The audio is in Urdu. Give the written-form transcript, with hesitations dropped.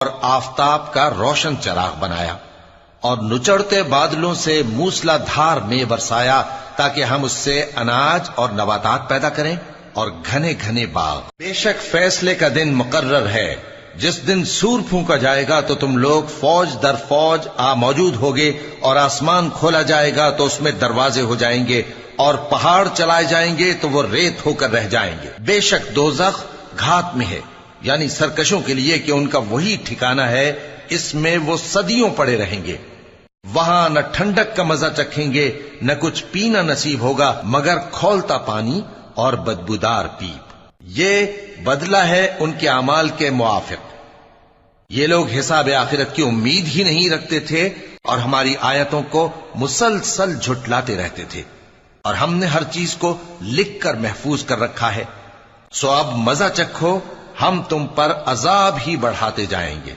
اور آفتاب کا روشن چراغ بنایا، اور نچڑتے بادلوں سے موسلا دھار میں برسایا تاکہ ہم اس سے اناج اور نباتات پیدا کریں اور گھنے گھنے باغ۔ بے شک فیصلے کا دن مقرر ہے، جس دن سور پھونکا جائے گا تو تم لوگ فوج در فوج موجود ہوگے، اور آسمان کھولا جائے گا تو اس میں دروازے ہو جائیں گے، اور پہاڑ چلائے جائیں گے تو وہ ریت ہو کر رہ جائیں گے۔ بے شک دوزخ گھات میں ہے، یعنی سرکشوں کے لیے کہ ان کا وہی ٹھکانہ ہے، اس میں وہ صدیوں پڑے رہیں گے۔ وہاں نہ ٹھنڈک کا مزہ چکھیں گے، نہ کچھ پینا نصیب ہوگا مگر کھولتا پانی اور بدبودار پیپ۔ یہ بدلہ ہے ان کے اعمال کے موافق۔ یہ لوگ حساب آخرت کی امید ہی نہیں رکھتے تھے اور ہماری آیتوں کو مسلسل جھٹلاتے رہتے تھے، اور ہم نے ہر چیز کو لکھ کر محفوظ کر رکھا ہے۔ سو اب مزہ چکھو، ہم تم پر عذاب ہی بڑھاتے جائیں گے۔